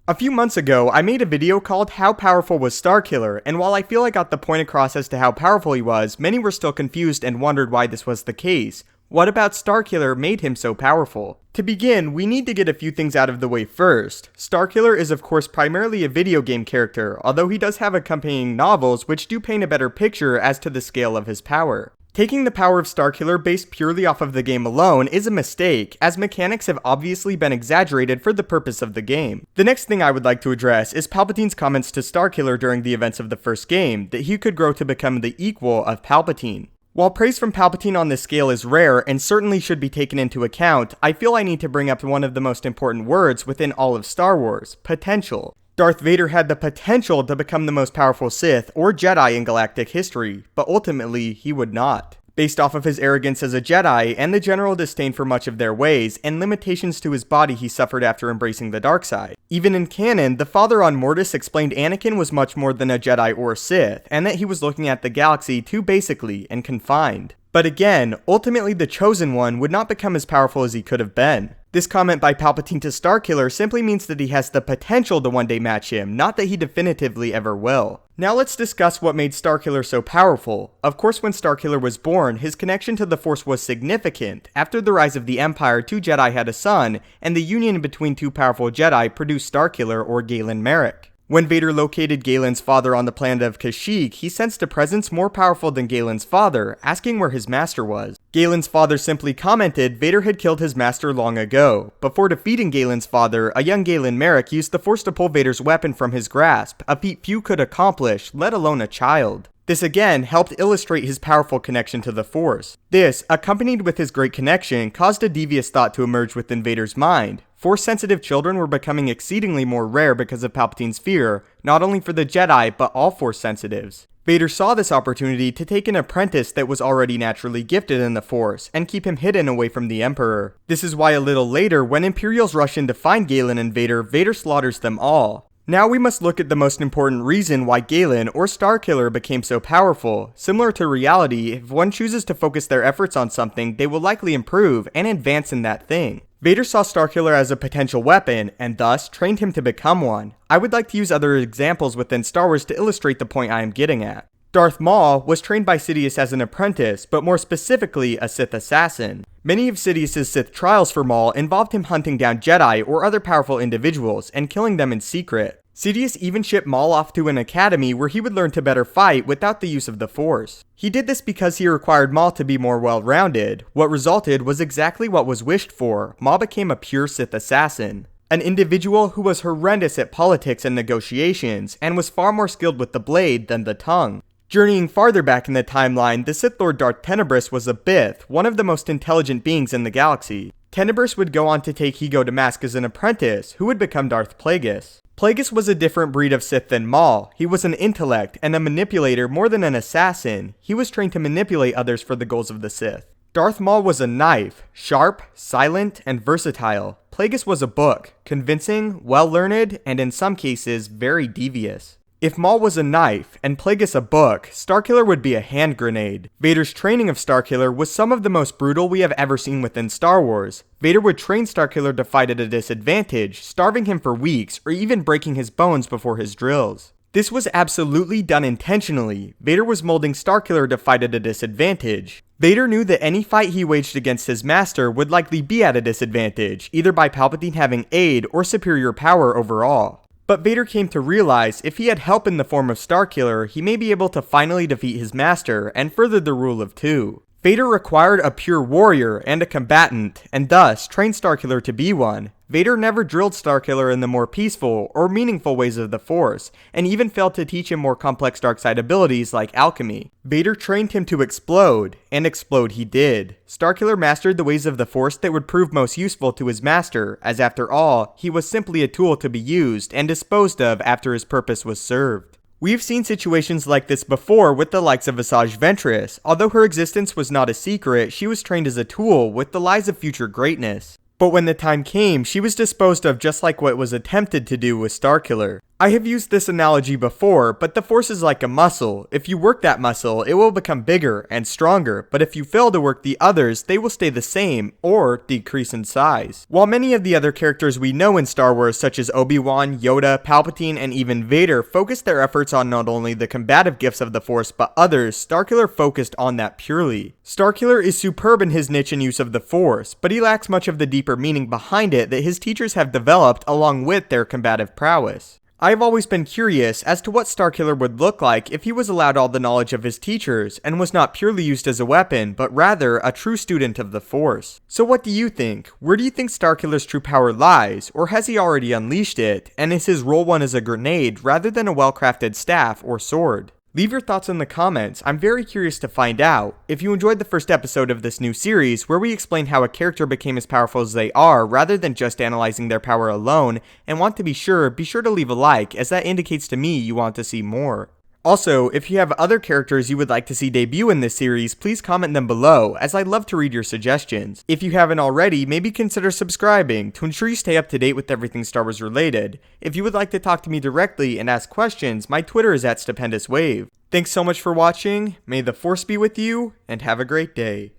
A few months ago, I made a video called How Powerful Was Starkiller, and while I feel I got the point across as to how powerful he was, many were still confused and wondered why this was the case. What about Starkiller made him so powerful? To begin, we need to get a few things out of the way first. Starkiller is of course primarily a video game character, although he does have accompanying novels which do paint a better picture as to the scale of his power. Taking the power of Starkiller based purely off of the game alone is a mistake, as mechanics have obviously been exaggerated for the purpose of the game. The next thing I would like to address is Palpatine's comments to Starkiller during the events of the first game, that he could grow to become the equal of Palpatine. While praise from Palpatine on this scale is rare and certainly should be taken into account, I feel I need to bring up one of the most important words within all of Star Wars: potential. Darth Vader had the potential to become the most powerful Sith or Jedi in galactic history, but ultimately he would not. Based off of his arrogance as a Jedi and the general disdain for much of their ways and limitations to his body he suffered after embracing the dark side. Even in canon, the father on Mortis explained Anakin was much more than a Jedi or Sith, and that he was looking at the galaxy too basically and confined. But again, ultimately the Chosen One would not become as powerful as he could have been. This comment by Palpatine to Starkiller simply means that he has the potential to one day match him, not that he definitively ever will. Now let's discuss what made Starkiller so powerful. Of course, when Starkiller was born, his connection to the Force was significant. After the rise of the Empire, two Jedi had a son, and the union between two powerful Jedi produced Starkiller or Galen Marek. When Vader located Galen's father on the planet of Kashyyyk, he sensed a presence more powerful than Galen's father, asking where his master was. Galen's father simply commented Vader had killed his master long ago. Before defeating Galen's father, a young Galen Marek used the Force to pull Vader's weapon from his grasp, a feat few could accomplish, let alone a child. This again helped illustrate his powerful connection to the Force. This, accompanied with his great connection, caused a devious thought to emerge within Vader's mind. Force-sensitive children were becoming exceedingly more rare because of Palpatine's fear, not only for the Jedi, but all Force-sensitives. Vader saw this opportunity to take an apprentice that was already naturally gifted in the Force, and keep him hidden away from the Emperor. This is why a little later, when Imperials rush in to find Galen and Vader, Vader slaughters them all. Now we must look at the most important reason why Galen or Starkiller became so powerful. Similar to reality, if one chooses to focus their efforts on something, they will likely improve and advance in that thing. Vader saw Starkiller as a potential weapon, and thus trained him to become one. I would like to use other examples within Star Wars to illustrate the point I am getting at. Darth Maul was trained by Sidious as an apprentice, but more specifically a Sith assassin. Many of Sidious's Sith trials for Maul involved him hunting down Jedi or other powerful individuals and killing them in secret. Sidious even shipped Maul off to an academy where he would learn to better fight without the use of the Force. He did this because he required Maul to be more well-rounded. What resulted was exactly what was wished for. Maul became a pure Sith assassin. An individual who was horrendous at politics and negotiations, and was far more skilled with the blade than the tongue. Journeying farther back in the timeline, the Sith Lord Darth Tenebris was a Bith, one of the most intelligent beings in the galaxy. Tenebris would go on to take Higo to Mask as an apprentice, who would become Darth Plagueis. Plagueis was a different breed of Sith than Maul. He was an intellect and a manipulator more than an assassin. He was trained to manipulate others for the goals of the Sith. Darth Maul was a knife, sharp, silent, and versatile. Plagueis was a book, convincing, well-learned, and in some cases, very devious. If Maul was a knife and Plagueis a book, Starkiller would be a hand grenade. Vader's training of Starkiller was some of the most brutal we have ever seen within Star Wars. Vader would train Starkiller to fight at a disadvantage, starving him for weeks or even breaking his bones before his drills. This was absolutely done intentionally. Vader was molding Starkiller to fight at a disadvantage. Vader knew that any fight he waged against his master would likely be at a disadvantage, either by Palpatine having aid or superior power overall. But Vader came to realize if he had help in the form of Starkiller, he may be able to finally defeat his master and further the rule of two. Vader required a pure warrior and a combatant, and thus trained Starkiller to be one. Vader never drilled Starkiller in the more peaceful or meaningful ways of the Force, and even failed to teach him more complex dark side abilities like alchemy. Vader trained him to explode, and explode he did. Starkiller mastered the ways of the Force that would prove most useful to his master, as after all, he was simply a tool to be used and disposed of after his purpose was served. We've seen situations like this before with the likes of Asajj Ventress. Although her existence was not a secret, she was trained as a tool with the lies of future greatness. But when the time came, she was disposed of just like what was attempted to do with Starkiller. I have used this analogy before, but the Force is like a muscle. If you work that muscle, it will become bigger and stronger, but if you fail to work the others, they will stay the same or decrease in size. While many of the other characters we know in Star Wars, such as Obi-Wan, Yoda, Palpatine, and even Vader, focus their efforts on not only the combative gifts of the Force, but others, Starkiller focused on that purely. Starkiller is superb in his niche and use of the Force, but he lacks much of the deeper meaning behind it that his teachers have developed along with their combative prowess. I have always been curious as to what Starkiller would look like if he was allowed all the knowledge of his teachers and was not purely used as a weapon, but rather a true student of the Force. So what do you think? Where do you think Starkiller's true power lies, or has he already unleashed it, and is his role one as a grenade rather than a well-crafted staff or sword? Leave your thoughts in the comments. I'm very curious to find out. If you enjoyed the first episode of this new series, where we explain how a character became as powerful as they are, rather than just analyzing their power alone, and want to be sure to leave a like, as that indicates to me you want to see more. Also, if you have other characters you would like to see debut in this series, please comment them below, as I'd love to read your suggestions. If you haven't already, maybe consider subscribing to ensure you stay up to date with everything Star Wars related. If you would like to talk to me directly and ask questions, my Twitter is @StupendousWave. Thanks so much for watching, may the Force be with you, and have a great day.